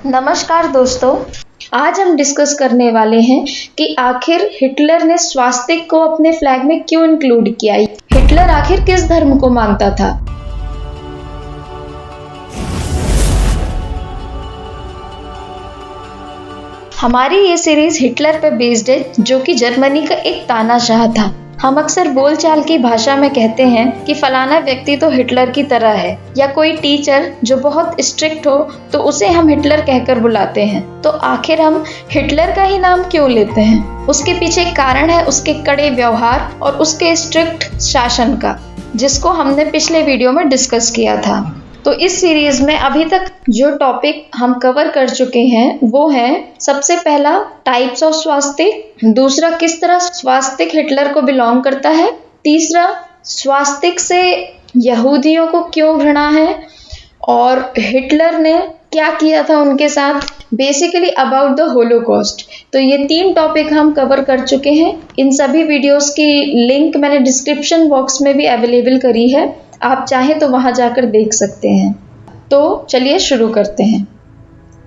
नमस्कार दोस्तों। आज हम डिस्कस करने वाले हैं कि आखिर हिटलर ने स्वास्तिक को अपने फ्लैग में क्यों इंक्लूड किया। हिटलर आखिर किस धर्म को मानता था। हमारी ये सीरीज हिटलर पे बेस्ड है, जो कि जर्मनी का एक तानाशाह था। हम अक्सर बोलचाल की भाषा में कहते हैं कि फलाना व्यक्ति तो हिटलर की तरह है, या कोई टीचर जो बहुत स्ट्रिक्ट हो तो उसे हम हिटलर कहकर बुलाते हैं। तो आखिर हम हिटलर का ही नाम क्यों लेते हैं? उसके पीछे एक कारण है उसके कड़े व्यवहार और उसके स्ट्रिक्ट शासन का, जिसको हमने पिछले वीडियो में डिस्कस किया था। तो इस सीरीज में अभी तक जो टॉपिक हम कवर कर चुके हैं वो है, सबसे पहला टाइप्स ऑफ स्वास्तिक, दूसरा किस तरह स्वास्तिक हिटलर को बिलोंग करता है, तीसरा स्वास्तिक से यहूदियों को क्यों घृणा है, और हिटलर ने क्या किया था उनके साथ, बेसिकली अबाउट द होलोकॉस्ट। तो ये 3 टॉपिक हम कवर कर चुके हैं। इन सभी वीडियोस की लिंक मैंने डिस्क्रिप्शन बॉक्स में भी अवेलेबल करी है, आप चाहें तो वहां जाकर देख सकते हैं। तो चलिए शुरू करते हैं।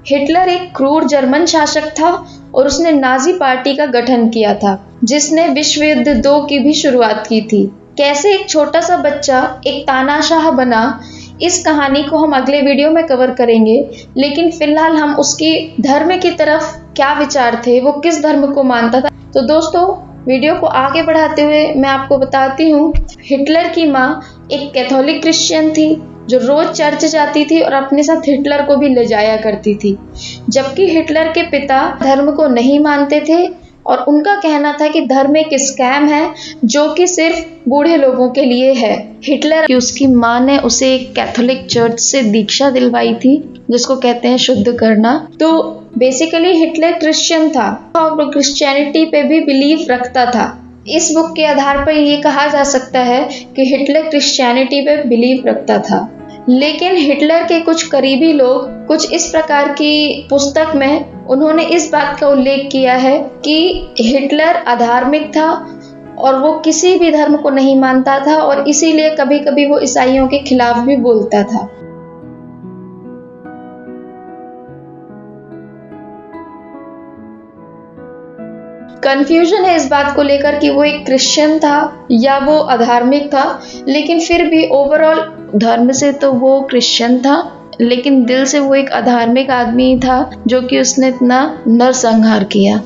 हिटलर एक क्रूर जर्मन शासक था और उसने नाजी पार्टी का गठन किया था, जिसने विश्व युद्ध 2 की भी शुरुआत की थी। कैसे एक छोटा सा बच्चा एक तानाशाह बना, इस कहानी को हम अगले वीडियो में कवर करेंगे, लेकिन फिलहाल हम उसकी धर्म की तरफ क्या विचार थे, वो किस धर्म को मानता था। तो दोस्तों, वीडियो को आगे बढ़ाते हुए मैं आपको बताती हूँ, हिटलर की माँ एक कैथोलिक क्रिश्चियन थी जो रोज चर्च जाती थी और अपने साथ हिटलर को भी ले जाया करती थी, जबकि हिटलर के पिता धर्म को नहीं मानते थे और उनका कहना था कि धर्म एक स्कैम है जो कि सिर्फ बूढ़े लोगों के लिए है। हिटलर की उसकी माँ ने उसे एक कैथोलिक चर्च से दीक्षा दिलवाई थी, जिसको कहते हैं शुद्ध करना। तो बेसिकली हिटलर क्रिश्चियन था और क्रिश्चियनिटी पे भी बिलीफ रखता था। इस बुक के आधार पर ये कहा जा सकता है कि हिटलर क्रिश्चियनिटी पे बिलीफ रखता था। लेकिन हिटलर के कुछ करीबी लोग कुछ इस प्रकार की पुस्तक में उन्होंने इस बात का उल्लेख किया है कि हिटलर अधार्मिक था और वो किसी भी धर्म को नहीं मानता था और इसीलिए कभी कभी वो ईसाइयों के खिलाफ भी बोलता था। कंफ्यूजन है इस बात को लेकर कि वो एक क्रिश्चियन था या वो अधार्मिक था, लेकिन फिर भी ओवरऑल धर्म से तो वो क्रिश्चियन था, लेकिन दिल से वो एक अधार्मिक आदमी था जो कि उसने इतना नरसंहार किया।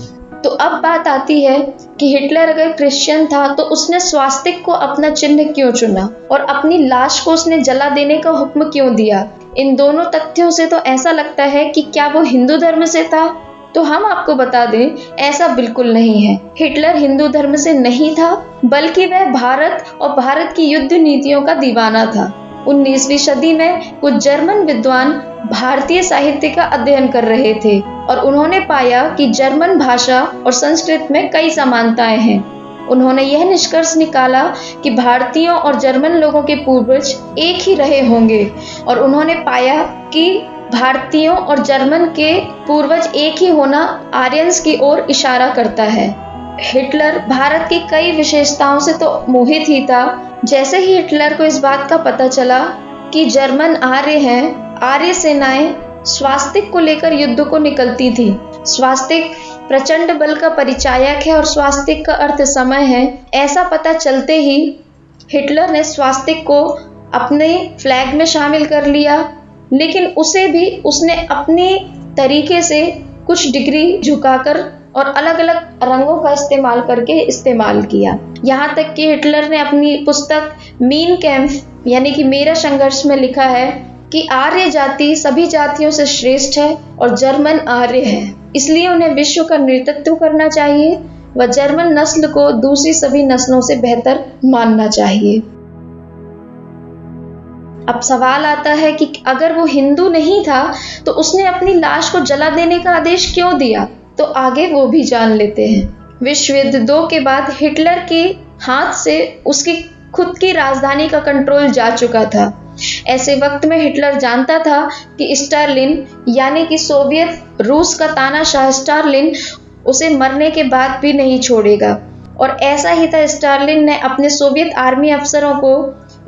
तो अब बात आती है कि हिटलर अगर क्रिश्चियन था तो उसने स्वास्तिक को अपना चिन्ह क्यों चुना और अपनी लाश को उसने जला देने का हुक्म क्यों दिया। इन दोनों तथ्यों से तो ऐसा लगता है कि क्या वो हिंदू धर्म से था। तो हम आपको बता दें, ऐसा बिल्कुल नहीं है। हिटलर हिंदू धर्म से नहीं था, बल्कि वह भारत और भारत की युद्ध नीतियों का दीवाना था। 19वीं सदी में कुछ जर्मन विद्वान भारतीय साहित्य का अध्ययन कर रहे थे और उन्होंने पाया कि जर्मन भाषा और संस्कृत में कई समानताएं हैं। उन्होंने यह निष्कर्ष निकाला कि भारतीयों और जर्मन लोगों के पूर्वज एक ही रहे होंगे और उन्होंने पाया कि भारतीयों और जर्मन के पूर्वज एक ही होना आर्यंस की ओर इशारा करता है। हिटलर भारत की कई विशेषताओं से तो मोहित ही था। जैसे ही हिटलर को इस बात का पता चला कि जर्मन आर्य हैं, आर्य सेनाएं स्वास्तिक को लेकर युद्ध को निकलती थी। स्वास्तिक प्रचंड बल का परिचायक है और स्वास्तिक का अर्थ समय है। ऐसा पता चलते ही हिटलर ने स्वास्तिक को अपने फ्लैग में शामिल कर लिया, लेकिन उसे भी उसने अपने तरीके से कुछ डिग्री झुकाकर और अलग अलग रंगों का इस्तेमाल करके इस्तेमाल किया। यहाँ तक कि हिटलर ने अपनी पुस्तक मीन कैम्प यानी कि मेरा संघर्ष में लिखा है कि आर्य जाति सभी जातियों से श्रेष्ठ है और जर्मन आर्य है, इसलिए उन्हें विश्व का नेतृत्व करना चाहिए व जर्मन नस्ल को दूसरी सभी नस्लों से बेहतर मानना चाहिए। अब सवाल आता है कि अगर वो हिंदू नहीं था तो उसने अपनी लाश को जला देने का आदेश क्यों दिया। तो आगे वो भी जान लेते हैं। विश्व युद्ध 2 के बाद हिटलर के हाथ से उसकी खुद की राजधानी का कंट्रोल जा चुका था। ऐसे वक्त में हिटलर जानता था कि स्टालिन यानी कि सोवियत रूस का तानाशाह स्टालिन उसे मरने के बाद भी नहीं छोड़ेगा, और ऐसा ही था। स्टालिन ने अपने सोवियत आर्मी अफसरों को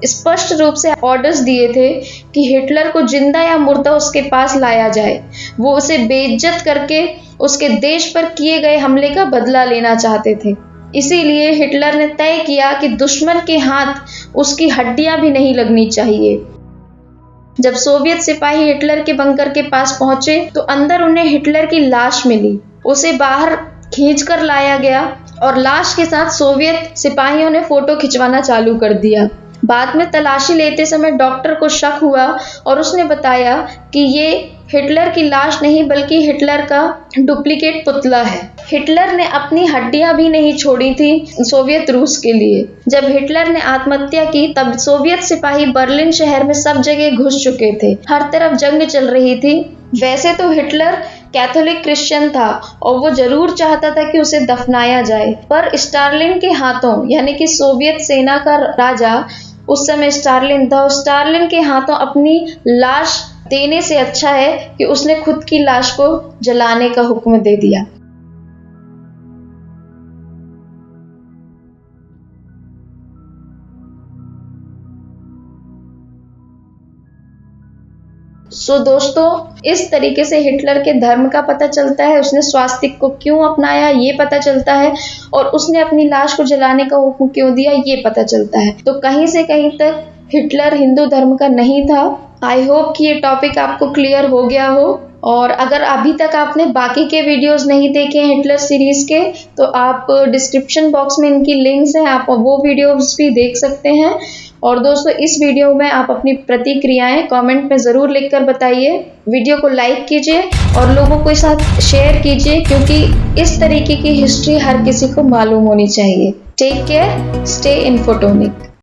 स्पष्ट रूप से ऑर्डर्स दिए थे कि हिटलर को जिंदा या मुर्दा उसके पास लाया जाए। वो उसे बेइज्जत करके उसके देश पर किए गए हमले का बदला लेना चाहते थे। इसीलिए हिटलर ने तय किया कि दुश्मन के हाथ उसकी हड्डियां भी नहीं लगनी चाहिए। जब सोवियत सिपाही हिटलर के बंकर के पास पहुंचे तो अंदर उन्हें हिटलर की लाश मिली। उसे बाहर खींचकर लाया गया और लाश के साथ सोवियत सिपाहियों ने फोटो खिंचवाना चालू कर दिया। बाद में तलाशी लेते समय डॉक्टर को शक हुआ और उसने बताया कि ये हिटलर की लाश नहीं बल्कि हिटलर का डुप्लीकेट पुतला है। हिटलर ने अपनी हड्डियां भी नहीं छोड़ी थी सोवियत रूस के लिए। जब हिटलर ने आत्महत्या की तब सोवियत सिपाही बर्लिन शहर में सब जगह घुस चुके थे। हर तरफ जंग चल रही थी। वैसे तो हिटलर कैथोलिक क्रिश्चियन था और वो जरूर चाहता था कि उसे दफनाया जाए, पर स्टालिन के हाथों, यानी कि सोवियत सेना का राजा उस समय स्टालिन था, स्टालिन के हाथों अपनी लाश देने से अच्छा है कि उसने खुद की लाश को जलाने का हुक्म दे दिया। दोस्तों, इस तरीके से हिटलर के धर्म का पता चलता है, उसने स्वास्तिक को क्यों अपनाया ये पता चलता है, और उसने अपनी लाश को जलाने का हुक्म क्यों दिया ये पता चलता है। तो कहीं से कहीं तक हिटलर हिंदू धर्म का नहीं था। आई होप कि ये टॉपिक आपको क्लियर हो गया हो। और अगर अभी तक आपने बाकी के वीडियोस नहीं देखे हैं हिटलर सीरीज के, तो आप डिस्क्रिप्शन बॉक्स में इनकी लिंक्स हैं, आप वो वीडियोस भी देख सकते हैं। और दोस्तों, इस वीडियो में आप अपनी प्रतिक्रियाएं कमेंट में ज़रूर लिखकर बताइए। वीडियो को लाइक कीजिए और लोगों के साथ शेयर कीजिए, क्योंकि इस तरीके की हिस्ट्री हर किसी को मालूम होनी चाहिए। Take care, stay इन्फोटोनिक।